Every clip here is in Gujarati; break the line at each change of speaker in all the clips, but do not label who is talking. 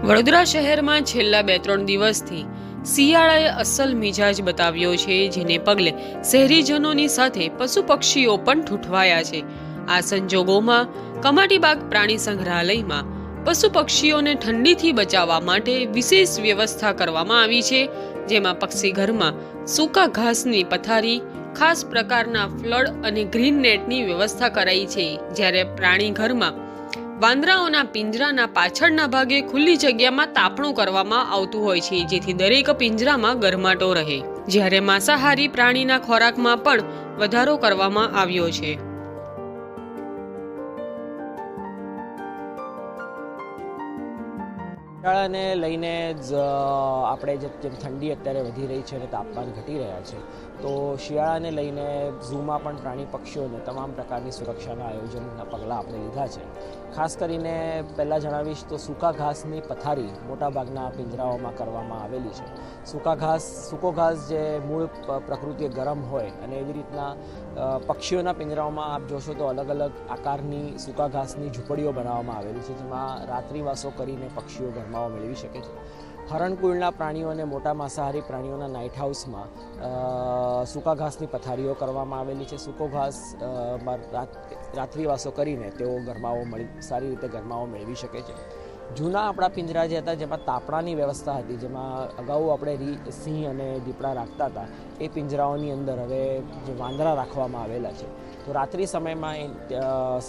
વડોદરા શહેરમાં છેલ્લા 2-3 દિવસથી શિયાળાએ અસલ મિજાજ બતાવ્યો છે, જેને પગલે શહેરીજનોની સાથે પશુ પક્ષીઓ પણ ઠૂઠવાયા છે। આ સંજોગોમાં કમાટીબાગ પ્રાણી સંગ્રહાલયમાં પશુ પક્ષીઓને ઠંડીથી બચાવવા માટે વિશેષ વ્યવસ્થા કરવામાં આવી છે, જેમાં પક્ષીઘરમાં સૂકા ઘાસની પથારી, ખાસ પ્રકારના ફ્લડ અને ગ્રીન નેટની વ્યવસ્થા કરાઈ છે, જ્યારે પ્રાણીઘરમાં વાંદરાઓના પિંજરાના પાછળના ભાગે ખુલ્લી જગ્યામાં તાપણું કરવામાં આવતું હોય છે, જેથી દરેક પિંજરામાં ગરમાટો રહે। જ્યારે માંસાહારી પ્રાણીના ખોરાકમાં પણ વધારો કરવામાં આવ્યો છે।
શિયાળાને લઈને જ આપણે જેમ ઠંડી અત્યારે વધી રહી છે અને તાપમાન ઘટી રહ્યા છે, તો શિયાળાને લઈને ઝૂમાં પણ પ્રાણી પક્ષીઓને તમામ પ્રકારની સુરક્ષાના આયોજનના પગલાં આપણે લીધા છે। ખાસ કરીને પહેલાં જણાવીશ તો સૂકા ઘાસની પથારી મોટાભાગના પિંજરાઓમાં કરવામાં આવેલી છે। સૂકો ઘાસ જે મૂળ પ્રકૃતિએ ગરમ હોય અને એવી રીતના પક્ષીઓના પિંજરાઓમાં આપ જોશો તો અલગ અલગ આકારની સૂકા ઘાસની ઝૂંપડીઓ બનાવવામાં આવેલી છે, જેમાં રાત્રિવાસો કરીને પક્ષીઓ ગરમાવો મેળવી શકે છે। હરણકુળના પ્રાણીઓ અને મોટા માંસાહારી પ્રાણીઓના નાઇટ હાઉસમાં સૂકા ઘાસની પથારીઓ કરવામાં આવેલી છે। સૂકો ઘાસ રાત્રિવાસો કરીને તેઓ સારી રીતે ગરમાવો મેળવી શકે છે। જૂના આપણા પિંજરા જે હતા, જેમાં તાપણાની વ્યવસ્થા હતી, જેમાં અગાઉ આપણે સિંહ અને દીપડા રાખતા હતા, એ પિંજરાઓની અંદર હવે જે વાંદરા રાખવામાં આવેલા છે, તો રાત્રિ સમયમાં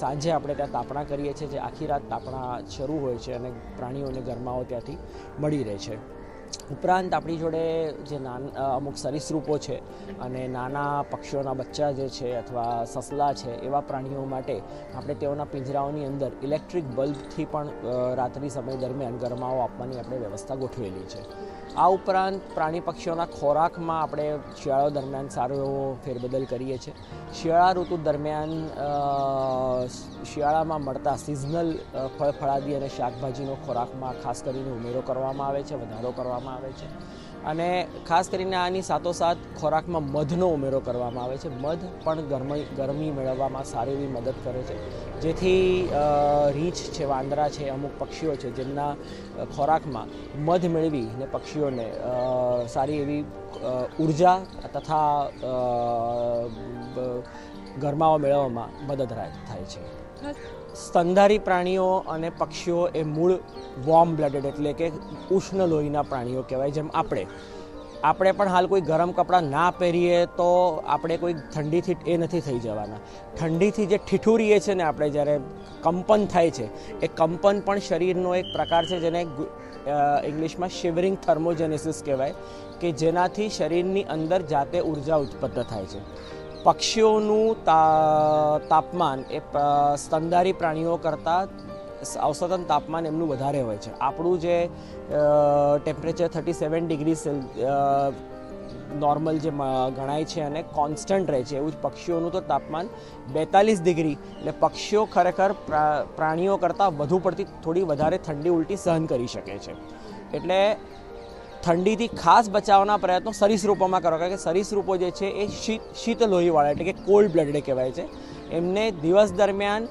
સાંજે આપણે ત્યાં તાપણા કરીએ છીએ, જે આખી રાત તાપણા શરૂ હોય છે અને પ્રાણીઓને ગરમાવો ત્યાંથી મળી રહે છે। ઉપરાંત આપણી જોડે જે અમુક સરીસૃપો છે અને નાના પક્ષીઓના બચ્ચા જે છે અથવા સસલા છે, એવા પ્રાણીઓ માટે આપણે તેઓના પિંજરાઓની અંદર ઇલેક્ટ્રિક બલ્બથી પણ રાત્રિ સમય દરમિયાન ગરમાવો આપવાની આપણે વ્યવસ્થા ગોઠવેલી છે। આ ઉપરાંત પ્રાણી પક્ષીઓના ખોરાકમાં આપણે શિયાળો દરમિયાન સારો એવો ફેરબદલ કરીએ છીએ। શિયાળા ઋતુ દરમિયાન શિયાળામાં મળતા સિઝનલ ફળફળાદી અને શાકભાજીનો ખોરાકમાં ખાસ કરીને ઉમેરો કરવામાં આવે છે, વધારો કરવામાં આવે છે। અને ખાસ કરીને આની સાથોસાથ ખોરાકમાં મધનો ઉમેરો કરવામાં આવે છે। મધ પણ ગરમી મેળવવામાં સારી એવી મદદ કરે છે, જેથી રીંછ છે, વાંદરા છે, અમુક પક્ષીઓ છે, જેમના ખોરાકમાં મધ મેળવીને પક્ષીઓને સારી એવી ઉર્જા તથા ગરમાવો મેળવવામાં મદદ થાય છે। સ્તનધારી પ્રાણીઓ અને પક્ષીઓ એ મૂળ વોર્મ બ્લડેડ એટલે કે ઉષ્ણ લોહીના પ્રાણીઓ કહેવાય। જેમ આપણે પણ હાલ કોઈ ગરમ કપડાં ના પહેરીએ તો આપણે કોઈ ઠંડીથી એ નથી થઈ જવાના। ઠંડીથી જે ઠીઠુરીએ છે ને આપણે, જ્યારે કંપન થાય છે, એ કંપન પણ શરીરનો એક પ્રકાર છે, જેને ઇંગ્લિશમાં શિવરિંગ થર્મોજેનેસિસ કહેવાય, કે જેનાથી શરીરની અંદર જાતે ઉર્જા ઉત્પન્ન થાય છે। પક્ષીઓનું તાપમાન એ સ્તનધારી પ્રાણીઓ કરતાં ઔસતન તાપમાન એમનું વધારે હોય છે। આપણું જે ટેમ્પરેચર 37 ડિગ્રી નોર્મલ જે ગણાય છે અને કોન્સ્ટન્ટ રહે છે, એવું જ પક્ષીઓનું તો તાપમાન 42 ડિગ્રી, એટલે પક્ષીઓ ખરેખર પ્રાણીઓ કરતાં વધુ પડતી થોડી વધારે ઠંડી ઉલટી સહન કરી શકે છે। એટલે ઠંડીથી ખાસ બચાવના પ્રયત્નો સરીસૃપોમાં કરો, કારણ કે સરીસૃપો જે છે એ શીત લોહીવાળા એટલે કે કોલ્ડ બ્લડેડ કહેવાય છે। એમને દિવસ દરમિયાન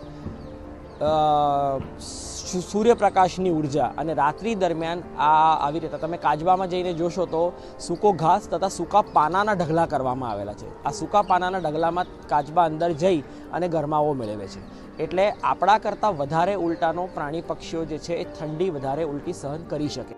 સૂર્યપ્રકાશની ઉર્જા અને રાત્રિ દરમિયાન આવી રીતે તમે કાચબામાં જઈને જોશો તો સૂકો ઘાસ તથા સૂકા પાનાના ઢગલા કરવામાં આવેલા છે। આ સૂકા પાનાના ઢગલામાં કાચબા અંદર જઈ અને ગરમાવો મેળવે છે, એટલે આપણા કરતાં વધારે ઉલટાનો પ્રાણી પક્ષીઓ જે છે એ ઠંડી વધારે ઉલટી સહન કરી શકે।